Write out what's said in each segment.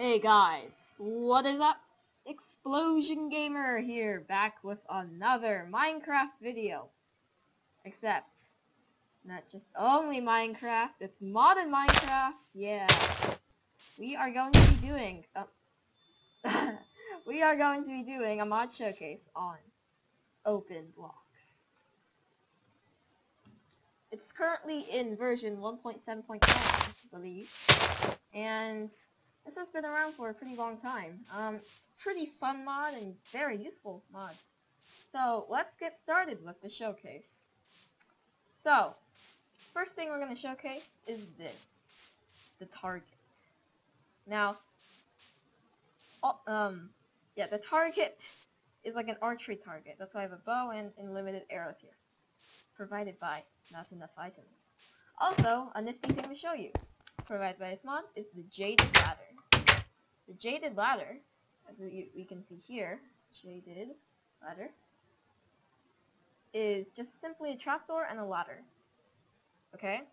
Hey guys, what is up? Explosion Gamer here, back with another Minecraft video. Except, not just only Minecraft, it's modded Minecraft. Yeah, we are going to be doing a mod showcase on OpenBlocks. It's currently in version 1.7.1, I believe, and this has been around for a pretty long time. Pretty fun mod and very useful mod. So let's get started with the showcase. So, first thing we're going to showcase is this, the target. Now, the target is like an archery target. That's why I have a bow and unlimited arrows here, provided by Not Enough Items. Also, a nifty thing to show you, provided by this mod, is the Jaded Ladder. The Jaded Ladder, as we can see here, Jaded Ladder, is just simply a trapdoor and a ladder. Okay?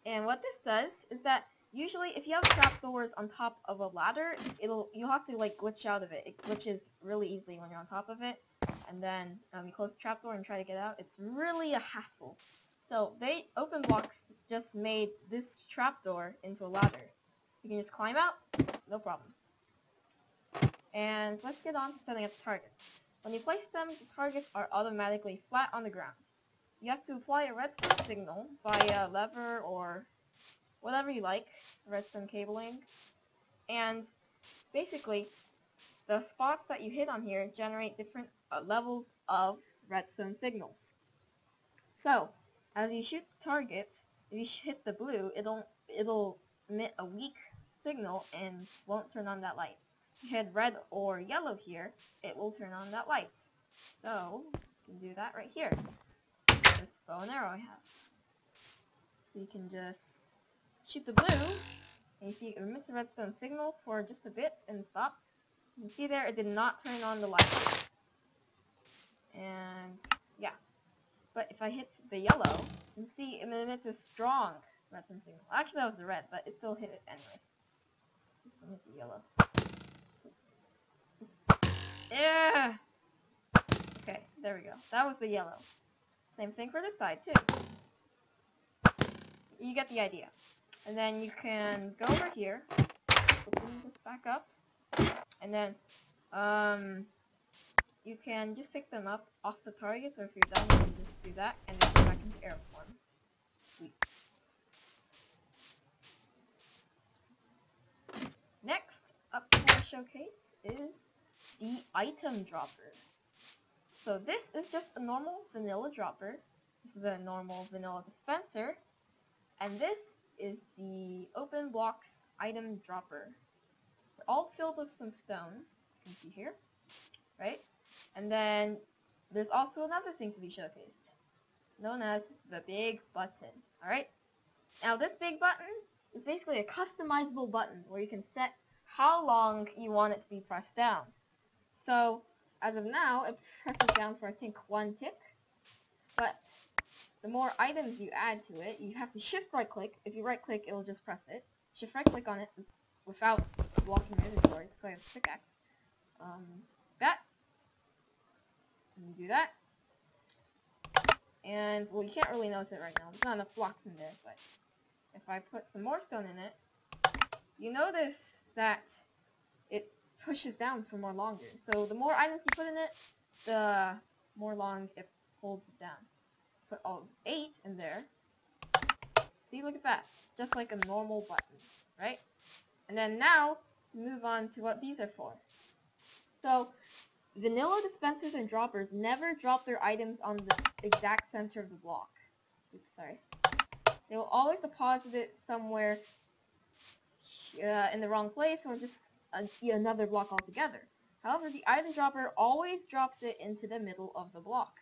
And what this does is that usually if you have trapdoors on top of a ladder, you'll have to like glitch out of it. It glitches really easily when you're on top of it. And then you close the trapdoor and try to get out. It's really a hassle. So OpenBlocks just made this trapdoor into a ladder. So you can just climb out, no problem. And let's get on to setting up the targets. When you place them, the targets are automatically flat on the ground. You have to apply a redstone signal via lever or whatever you like, redstone cabling. And basically, the spots that you hit on here generate different levels of redstone signals. So, as you shoot the target, if you hit the blue, it'll emit a weak signal and won't turn on that light. If you hit red or yellow here, it will turn on that light. So, you can do that right here. This bow and arrow I have. So you can just shoot the blue, and you see it emits a redstone signal for just a bit and stops. You can see there it did not turn on the light. And yeah. But if I hit the yellow, you can see it emits a strong redstone signal. Actually that was the red, but it still hit it anyways. Let's hit the yellow. Yeah! Okay, there we go. That was the yellow. Same thing for this side too. You get the idea. And then you can go over here, open this back up, and then you can just pick them up off the targets, or if you're done, you can just do that, and then go back into arrow form. Sweet. Next up for our showcase is the item dropper. So this is just a normal vanilla dropper. This is a normal vanilla dispenser. And this is the OpenBlocks item dropper. They're all filled with some stone, as you can see here, right? And then there's also another thing to be showcased, known as the big button, alright? Now this big button is basically a customizable button where you can set how long you want it to be pressed down. So, as of now, it presses down for I think 1 tick, but the more items you add to it, you have to shift right click. If you right click, it'll just press it. Shift right click on it without blocking your inventory, so I have a pickaxe. That. And you do that. And, well, you can't really notice it right now. There's not enough blocks in there, but if I put some more stone in it, you notice that it pushes down for more longer. So the more items you put in it, the more long it holds it down. Put all 8 in there. See, look at that. Just like a normal button, right? And then now, move on to what these are for. So, vanilla dispensers and droppers never drop their items on the exact center of the block. Oops, sorry. They will always deposit it somewhere in the wrong place, or just another block altogether. However, the item dropper always drops it into the middle of the block.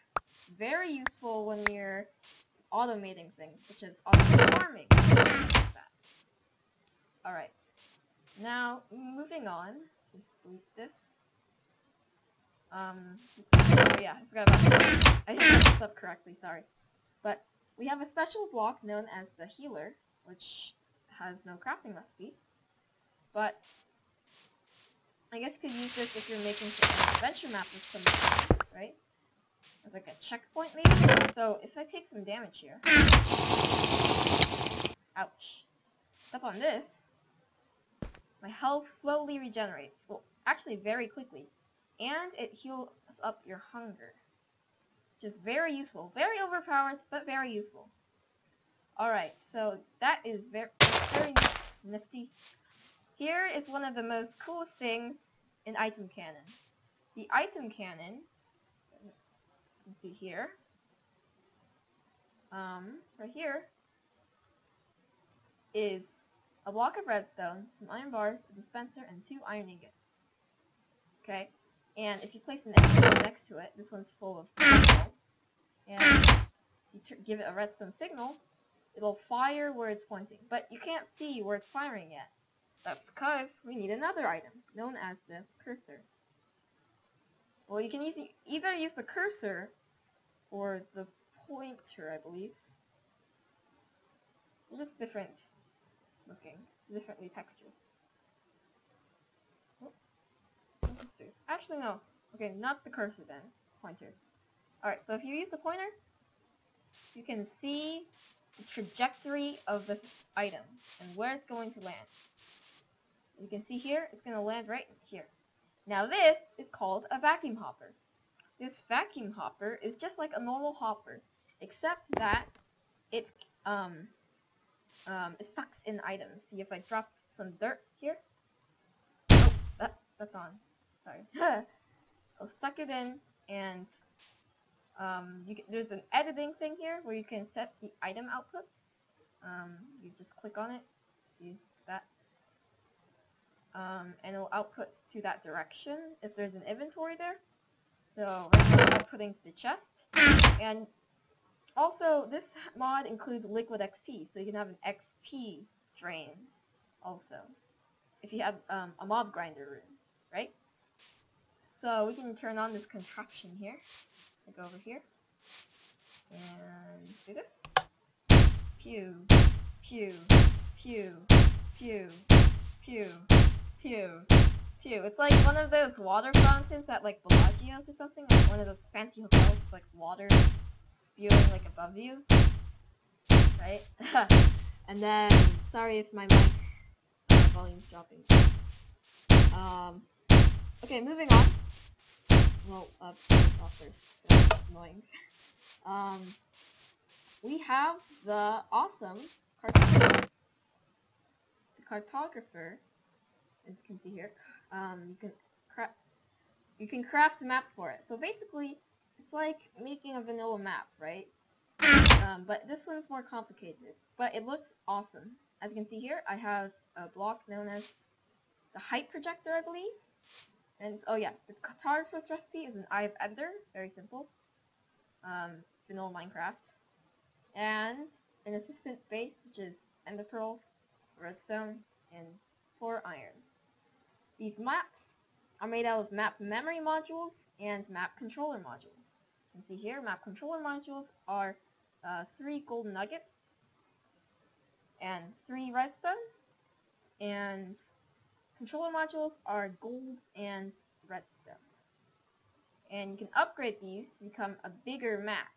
Very useful when you're automating things, such as automated farming. Like that. Alright. Now, moving on. Just delete this. Oh yeah, I forgot about that. I didn't set this up correctly, sorry. But we have a special block known as the healer, which has no crafting recipe. But I guess you could use this if you're making an adventure map with someone, right? As like a checkpoint maybe? So if I take some damage here... Ouch. Step on this, my health slowly regenerates. Well, actually very quickly. And it heals up your hunger. Which is very useful. Very overpowered, but very useful. Alright, so that is very nifty. Here is one of the most coolest things in Item Cannon. The Item Cannon, you can see here, right here, is a block of redstone, some iron bars, a dispenser, and 2 iron ingots. Okay? And if you place an extra next to it, this one's full of redstone, and you give it a redstone signal, it'll fire where it's pointing. But you can't see where it's firing yet. That's because we need another item, known as the cursor. Well, you can either use the cursor or the pointer, I believe. They're just different looking, differently textured. Actually, no. Okay, not the cursor then. Pointer. Alright, so if you use the pointer, you can see the trajectory of this item and where it's going to land. You can see here, it's going to land right here. Now this is called a vacuum hopper. This vacuum hopper is just like a normal hopper, except that it sucks in items. See, if I drop some dirt here, oh, that's on. Sorry. I'll suck it in, and there's an editing thing here where you can set the item outputs. You just click on it. See that? And it'll output to that direction if there's an inventory there. So right now I'm outputting to the chest. And also this mod includes liquid XP, so you can have an XP drain also. If you have a mob grinder room, right? So we can turn on this contraption here. Like over here. And do this. Pew, pew, pew, pew, pew. Pew. Pew. It's like one of those water fountains at like Bellagio's or something, like one of those fancy hotels with like water spewing like above you. Right? And then, sorry if my mic volume's dropping. Okay, moving on. Well, this off first, so it's annoying. We have the awesome cartographer. The cartographer, as you can see here, you can craft maps for it. So basically, it's like making a vanilla map, right? But this one's more complicated. But it looks awesome. As you can see here, I have a block known as the height projector, I believe. And oh yeah, the cartographer's recipe is an eye of Ender, very simple. Vanilla Minecraft. And an assistant base, which is ender pearls, redstone, and 4 iron. These maps are made out of map memory modules and map controller modules. You can see here, map controller modules are 3 golden nuggets and 3 redstone, and controller modules are gold and redstone. And you can upgrade these to become a bigger map.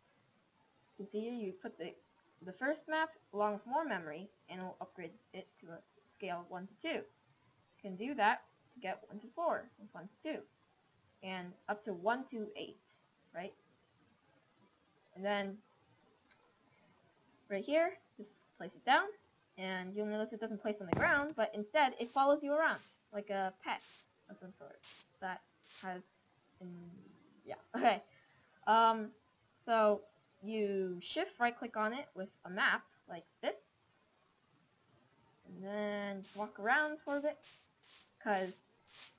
You can see here, you put the first map along with more memory, and it will upgrade it to a scale of 1 to 2. You can do that to get 1 to 4, and 1 to 2, and up to 1 to 8, right? And then, right here, just place it down, and you'll notice it doesn't place on the ground, but instead it follows you around, like a pet of some sort that has, yeah, okay. So you shift right click on it with a map like this, and then just walk around for a bit, because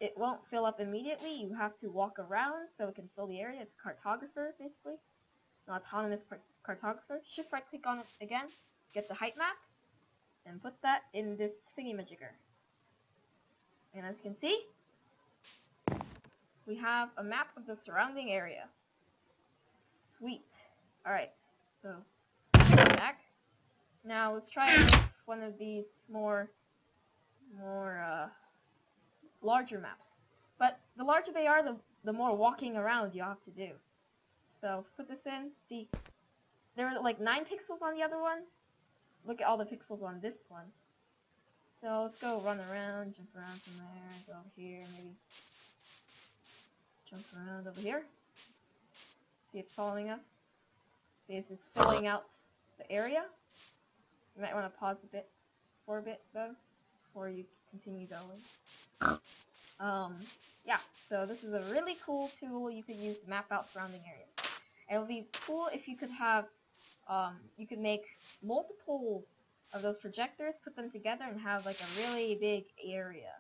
it won't fill up immediately. You have to walk around so it can fill the area. It's a cartographer, basically, an autonomous cartographer. Shift right click on it again, get the height map, and put that in this thingy-majigger. And as you can see, we have a map of the surrounding area. Sweet. Alright, so back. Now let's try it with one of these more larger maps. But the larger they are, the more walking around you have to do. So put this in. See, there were like 9 pixels on the other one. Look at all the pixels on this one. So let's go run around, jump around from there, go over here, maybe jump around over here. See, it's following us. See, it's filling out the area. You might want to pause for a bit though, before you continue going. Yeah, so this is a really cool tool you could use to map out surrounding areas. It would be cool if you could have, you could make multiple of those projectors, put them together, and have like a really big area.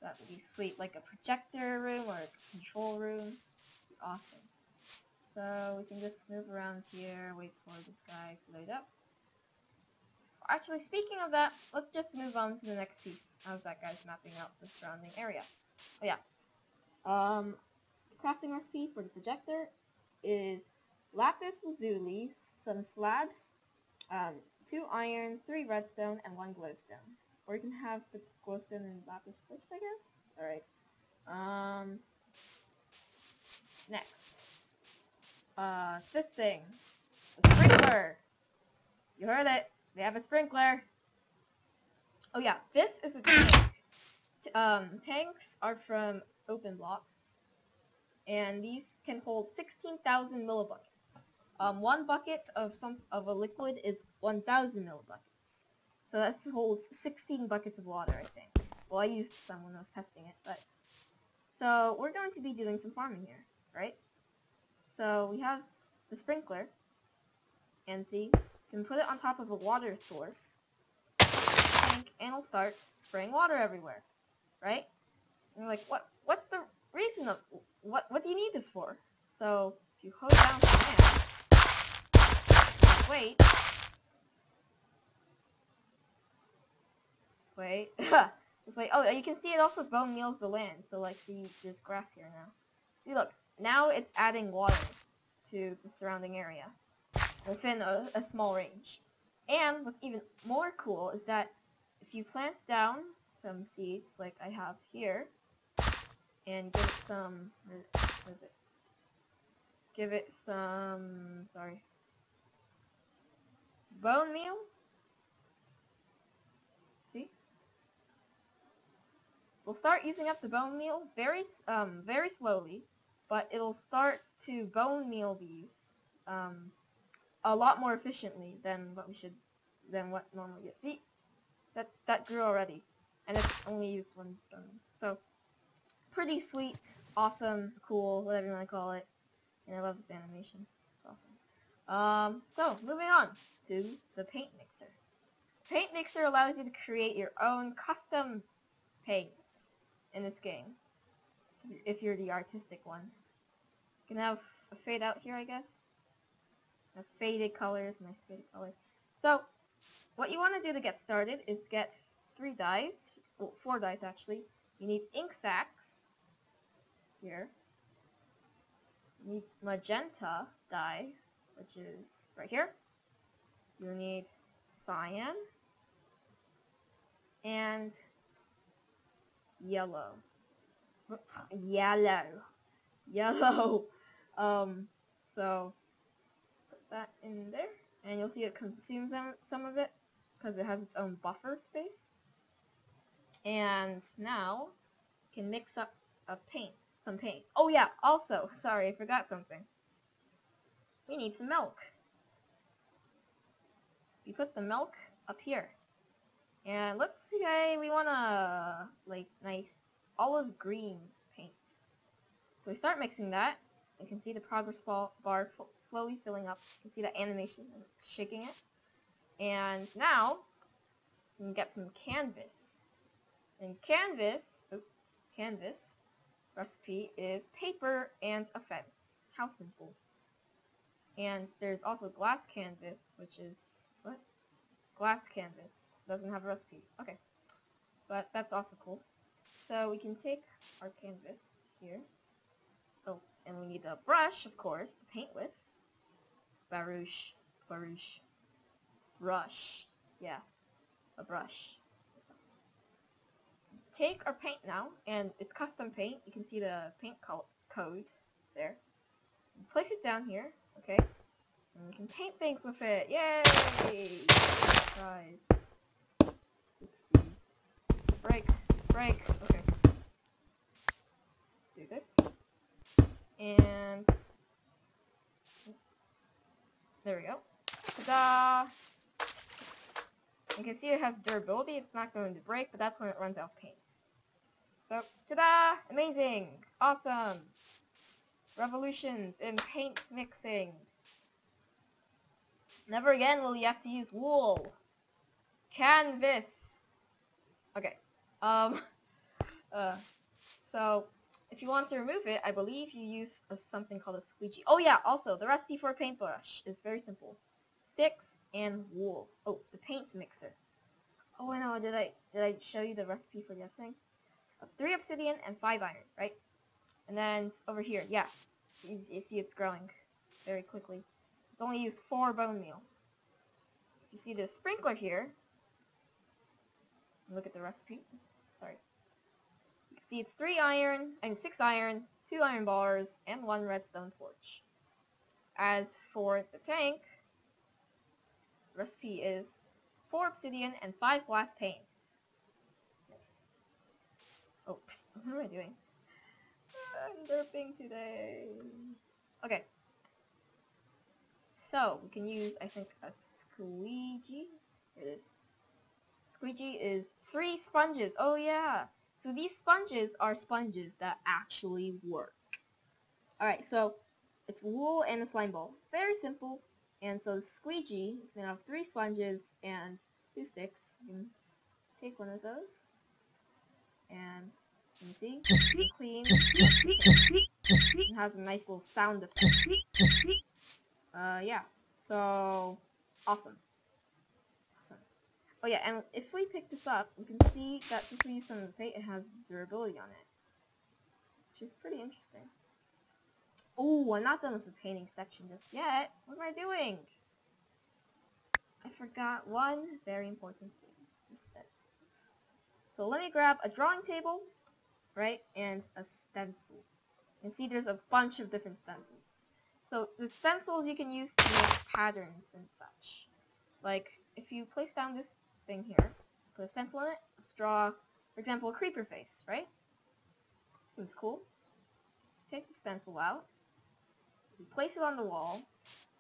That would be sweet, like a projector room or a control room. Be awesome. So we can just move around here, wait for this guy to load up. Actually, speaking of that, let's just move on to the next piece. How's that guy's mapping out the surrounding area? Oh yeah. Crafting recipe for the projector is lapis lazuli, some slabs, 2 iron, 3 redstone, and 1 glowstone. Or you can have the glowstone and lapis switched, I guess? Alright. Next. This thing. A sprinkler! You heard it! They have a sprinkler! Oh yeah, this is a tank. Tanks are from OpenBlocks, and these can hold 16,000 millibuckets. 1 bucket of a liquid is 1,000 millibuckets. So that holds 16 buckets of water, I think. Well, I used some when I was testing it, but... So, we're going to be doing some farming here, right? So, we have the sprinkler, and see, you can put it on top of a water source, and it'll start spraying water everywhere, right? And you're like, what's the reason of, what do you need this for? So, if you hold down command, wait, this way, oh, you can see it also bone meals the land, so like, see, there's grass here now. See, look, now it's adding water to the surrounding area, within a small range. And what's even more cool is that if you plant down some seeds, like I have here, and give it some, where is it? Give it some, bone meal. See? We'll start using up the bone meal very slowly, but it'll start to bone meal these, a lot more efficiently than what normally gets. See? That grew already. And it's only used 1 bone. So, pretty sweet, awesome, cool, whatever you want to call it. And I love this animation. It's awesome. So, moving on to the paint mixer. Paint mixer allows you to create your own custom paints in this game, if you're the artistic one. You can have a fade out here, I guess. Have faded colors, nice faded color. So, what you want to do to get started is get 3 dyes, well, 4 dyes actually. You need ink sacs, here. You need magenta dye, which is right here. You need cyan, and yellow. So put that in there, and you'll see it consumes some of it because it has its own buffer space. And now you can mix up some paint. Oh yeah, also, sorry, I forgot something. We need some milk. We put the milk up here. And let's say we want a like nice olive green paint. So we start mixing that. You can see the progress bar slowly filling up. You can see that animation, it's shaking it. And now we can get some canvas. And canvas recipe is paper and a fence. How simple. And there's also glass canvas, which is what? Glass canvas. Doesn't have a recipe. Okay. But that's also cool. So we can take our canvas here. Oh, and we need a brush, of course, to paint with. Brush. Yeah, a brush. take our paint now, and it's custom paint. You can see the paint code there. Place it down here, okay? And we can paint things with it. Yay! Surprise. Oopsies. Break. Okay. Do this. And there we go. Ta-da! You can see it has durability. It's not going to break, but that's when it runs out of paint. So, ta-da! Amazing! Awesome! Revolutions in paint mixing. Never again will you have to use wool. Canvas. Okay. So, if you want to remove it, I believe you use something called a squeegee. Oh yeah, also, the recipe for a paintbrush is very simple. Sticks and wool. Oh, the paint mixer. Oh, I know, did I show you the recipe for the other thing? 3 obsidian and 5 iron, right? And then over here, yeah, you see it's growing very quickly. It's only used 4 bone meal. You see the sprinkler here. Look at the recipe. Sorry. You can see it's 6 iron, 2 iron bars, and 1 redstone torch. As for the tank, the recipe is 4 obsidian and 5 glass panes. Yes. Oh, what am I doing? I'm derping today. Okay. So, we can use, I think, a squeegee. Here it is. Squeegee is 3 sponges. Oh yeah. So these sponges are sponges that actually work. Alright, so it's wool and a slime ball. Very simple. And so the squeegee is made out of 3 sponges and 2 sticks. You can take one of those. And you can see, clean. It has a nice little sound effect. Yeah. So, awesome. Oh yeah, and if we pick this up, we can see that since we use some of the paint, it has durability on it. Which is pretty interesting. Oh, I'm not done with the painting section just yet. What am I doing? I forgot one very important thing. So let me grab a drawing table, right, and a stencil. You can see there's a bunch of different stencils. So the stencils you can use to make patterns and such. Like, if you place down this thing here, put a stencil in it, let's draw, for example, a creeper face, right? Seems cool. Take the stencil out, we place it on the wall,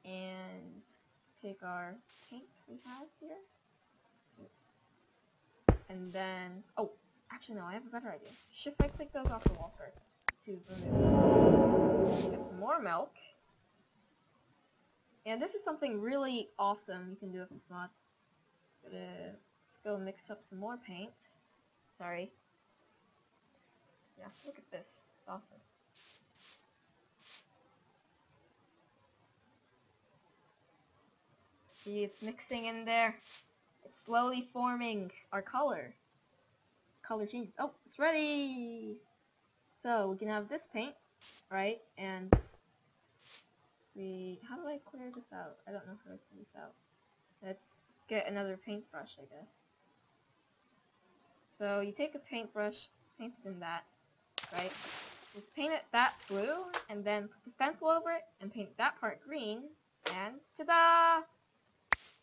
and let's take our paint we have here, and then, oh, actually no, I have a better idea. Shift right click those off the wall first to remove. Get some more milk. And this is something really awesome you can do with this mod. Let's go mix up some more paint. Sorry. Yeah, look at this. It's awesome. See, it's mixing in there. It's slowly forming our color. Color changes. Oh, it's ready! So, we can have this paint, right? And how do I clear this out? I don't know how to clear this out. Let's get another paintbrush, I guess. So you take a paintbrush, paint it in that, right? Just paint it that blue, and then put the stencil over it, and paint that part green, and ta-da!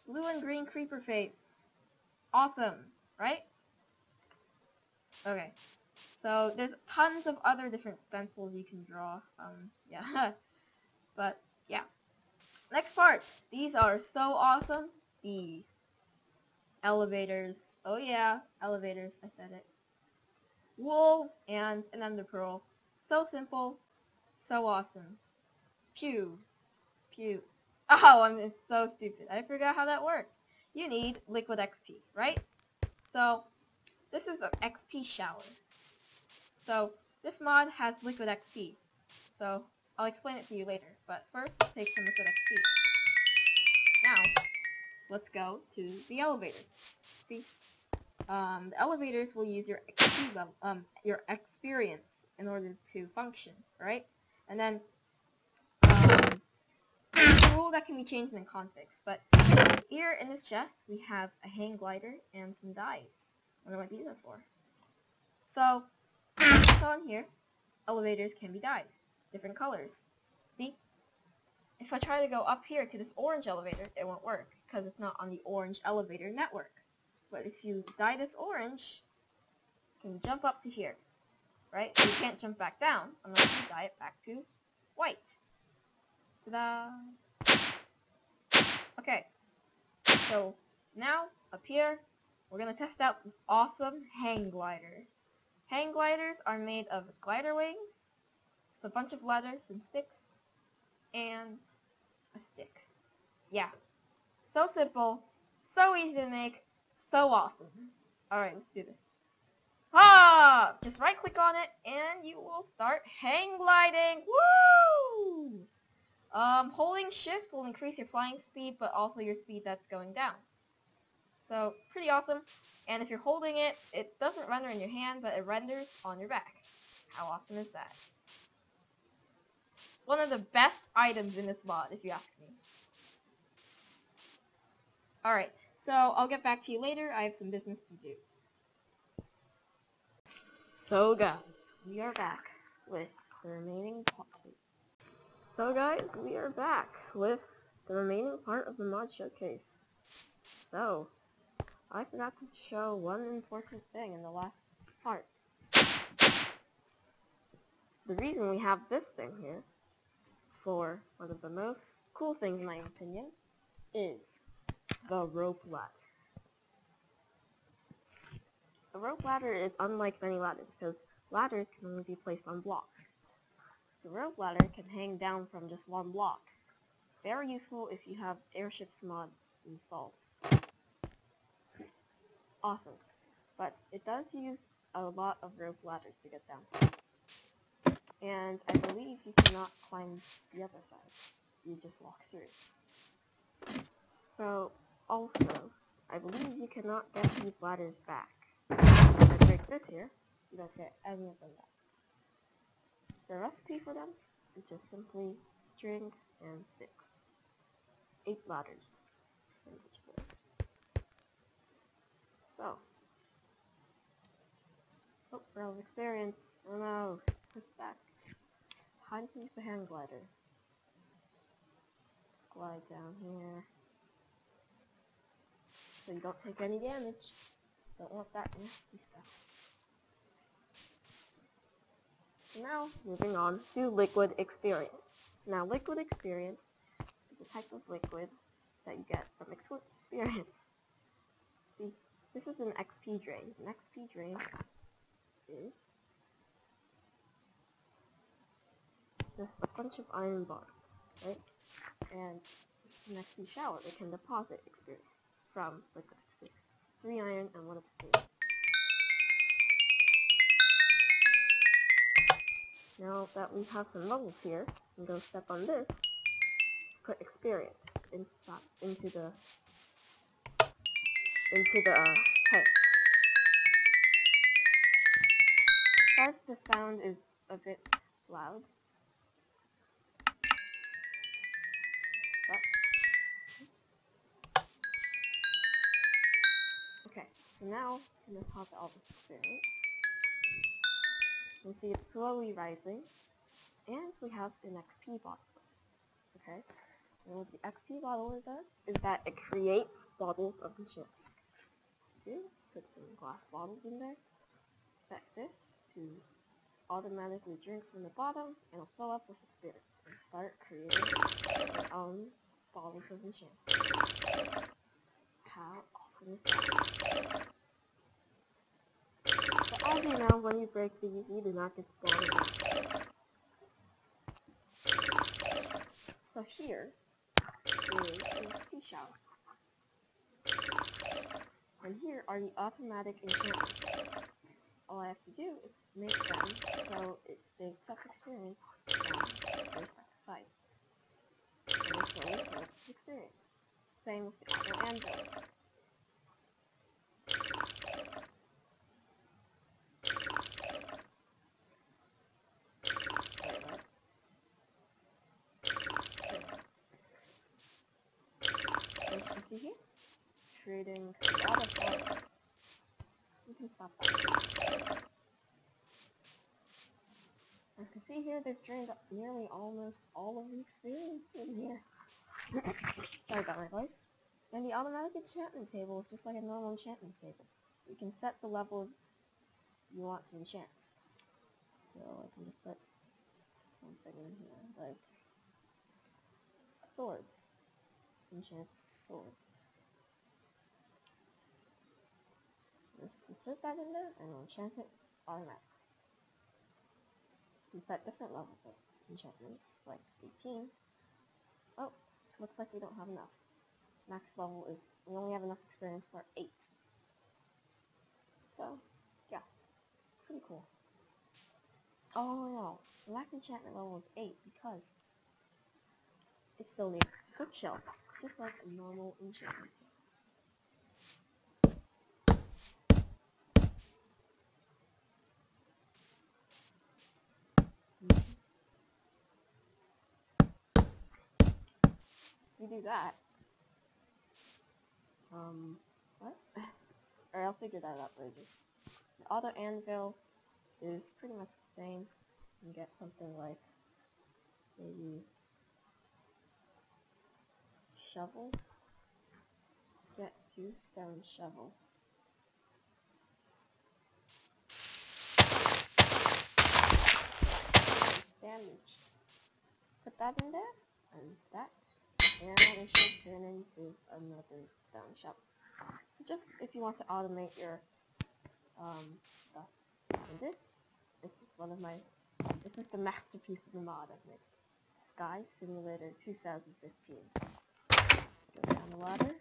Blue and green creeper face. Awesome, right? Okay. So there's tons of other different stencils you can draw. Yeah. But yeah. Next part. These are so awesome. The elevators. Oh yeah, elevators. I said it. Wool and an ender pearl. So simple. So awesome. Pew. Pew. Oh, I'm so stupid. I forgot how that works. You need liquid XP, right? So, this is an XP shower. So, this mod has liquid XP. So, I'll explain it to you later. But first, let's take some liquid XP. Now, let's go to the elevator. See? The elevators will use your XP level, your experience in order to function, right? And then, there's a rule that can be changed in configs, but here in this chest, we have a hang glider and some dies. I wonder what these are for. So, on here, elevators can be dyed. Different colors. See? If I try to go up here to this orange elevator, it won't work, because it's not on the orange elevator network. But if you dye this orange, you can jump up to here, right? So you can't jump back down unless you dye it back to white. Ta-da! Okay, so now, up here, we're going to test out this awesome hang glider. Hang gliders are made of glider wings, just a bunch of letters, some sticks, and a stick. Yeah, so simple, so easy to make, so awesome. Alright, let's do this. Ah! Just right click on it and you will start hang gliding. Woo! Holding shift will increase your flying speed, but also your speed that's going down. So, pretty awesome. And if you're holding it, it doesn't render in your hand, but it renders on your back. How awesome is that? One of the best items in this mod, if you ask me. Alright, so I'll get back to you later. I have some business to do. So guys, we are back with the remaining part. So guys, we are back with the remaining part of the mod showcase. So, I forgot to show one important thing in the last part. The reason we have this thing here is for one of the most cool things, in my opinion, is the rope ladder. The rope ladder is unlike many ladders because ladders can only be placed on blocks. The rope ladder can hang down from just one block. Very useful if you have airships mod installed. Awesome. But it does use a lot of rope ladders to get down. And I believe you cannot climb the other side. You just walk through. So, also, I believe you cannot get these ladders back. If I break this here, you don't get any of them back. The recipe for them is just simply string and sticks. 8 ladders in each place. So, we're out of experience. Oh no, push back. Time to use the hang glider. Glide down here. So you don't take any damage. Don't want that nasty stuff. Now, moving on to liquid experience. Now, liquid experience is a type of liquid that you get from experience. See, this is an XP drain. An XP drain is just a bunch of iron bars, right? And an XP shower, it can deposit experience from liquid experience. 3 iron and 1 obsidian. Now that we have some levels here, I'm going to step on this, put experience into the tank. Sorry if the sound is a bit loud. Okay, so now I'm going to deposit all this experience. You can see it's slowly rising, and we have an XP bottle. Okay, and what the XP bottle does is that it creates bottles of enchantment. Okay, put some glass bottles in there, set this to automatically drink from the bottom, and it'll fill up with experience, and start creating your own bottles of enchantment. How awesome is that? But as you know, when you break these, you do not get spawned back. So here is an XP shower. And here are the automatic enchantments. All I have to do is make them so they accept experience from the respective sides. And they slowly fill up with experience. Same with the auto anvil. See here? Creating a lot of bottles. You can stop that. see here, they've drained up nearly almost all of the experience in here. Sorry about my voice. And the automatic enchantment table is just like a normal enchantment table. You can set the level you want to enchant. So I can just put something in here, like swords. Let's enchant swords. Just insert that in there and we'll enchant it automatically. You can set different levels of enchantments, like 18. Oh, looks like we don't have enough. Max level is, we only have enough experience for 8. So, yeah, pretty cool. Oh no, the max enchantment level is 8 because it still needs bookshelves, just like a normal enchantment table. You do that. What? Or I'll figure that out later. The auto anvil is pretty much the same. You can get something like maybe shovel. Let's get 2 stone shovels. Damage. Put that in there, and that, and it should turn into another stone shovel. So just if you want to automate your stuff. And this is one of my, this is the masterpiece of the mod I've made. Sky Simulator 2015. Go down the ladder,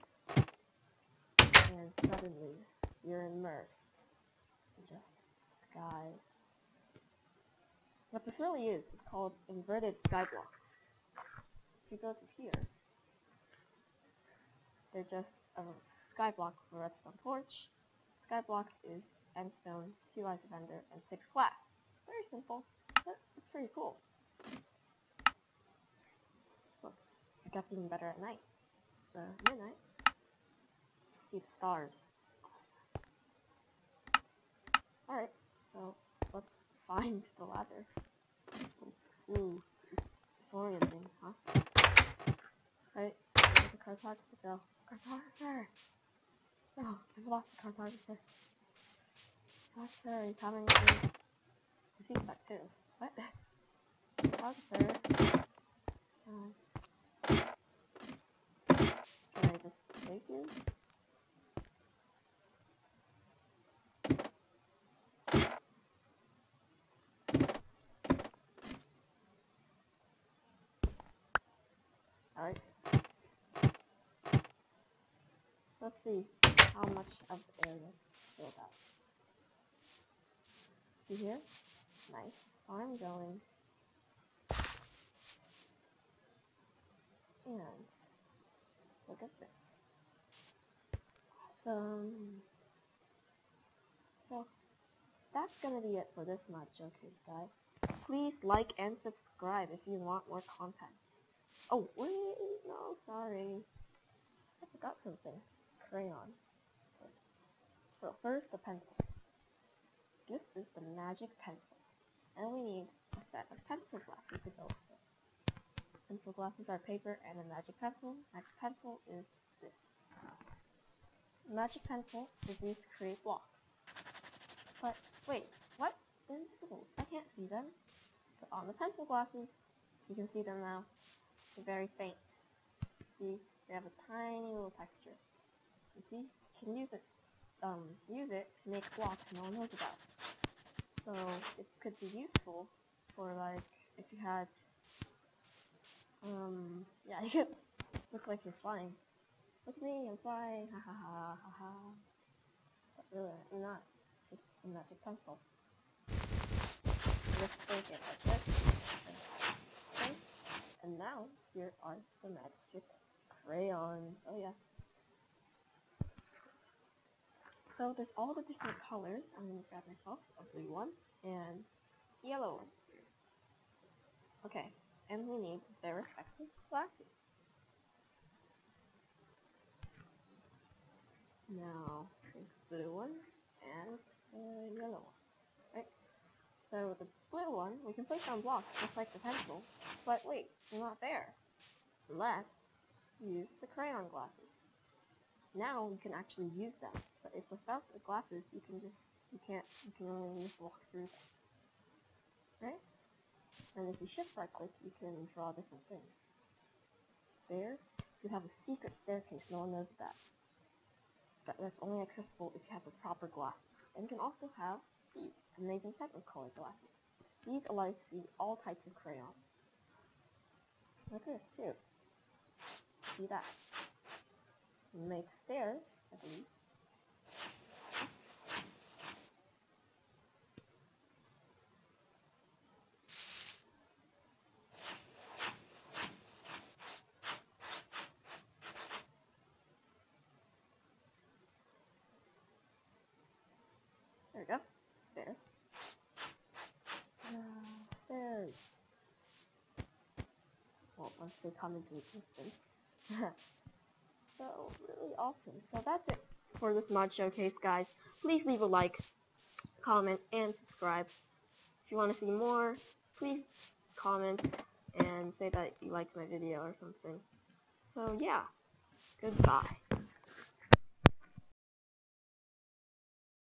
and suddenly you're immersed in just sky. What this really is called inverted sky blocks. If you go to here, they're just a sky block for redstone torch. Sky block is endstone, 2 eyes of ender, and 6 glass. Very simple, but it's pretty cool. Look, it gets even better at night. Midnight. See the stars. Alright, so let's find the ladder. Ooh, disorienting, huh? Right, there's the cartographer. Go. Cartographer! No, I've lost the cartographer. Cartographer, coming in. He's stuck too. What? Cartographer. Can I just take you? Alright. Let's see how much of the area is filled out. See here? Nice. I'm going. And look at this. Awesome. So that's gonna be it for this mod showcase, guys. Please like and subscribe if you want more content. Oh wait, no, sorry. I forgot something. Crayon. So first, the pencil. This is the magic pencil. And we need a set of pencil glasses to go with it. Pencil glasses are paper and a magic pencil. Magic pencil is this. Magic pencil is used to create blocks. But wait, what? They're invisible. I can't see them. But on the pencil glasses, you can see them now. They're very faint. See, they have a tiny little texture. You see, you can use it to make blocks no one knows about. So it could be useful for, like, if you had, yeah, you could look like you're flying. Look at me, I'm flying, ha ha ha ha ha. But really, I'm not. It's just a magic pencil. Just take it like this. Okay. And now, here are the magic crayons. Oh yeah. So there's all the different colors. I'm going to grab myself a blue one and yellow one. Okay, and we need their respective glasses. Now, the blue one and the yellow one. Right? So the blue one, we can place on blocks just like the pencil, but wait, they're not there. Let's use the crayon glasses. Now we can actually use them, but if without the glasses, you can only just walk through them. Right? And if you shift right click, you can draw different things. Stairs, you have a secret staircase, no one knows that. But that's only accessible if you have the proper glasses. And you can also have these amazing Technicolor glasses. These allow you to see all types of crayon. Like this too. See that? Make stairs, I believe. There we go. Stairs. Stairs. Well, once they come into existence. So, really awesome. So that's it for this mod showcase, guys. Please leave a like, comment, and subscribe. If you want to see more, please comment and say that you liked my video or something. So yeah, goodbye.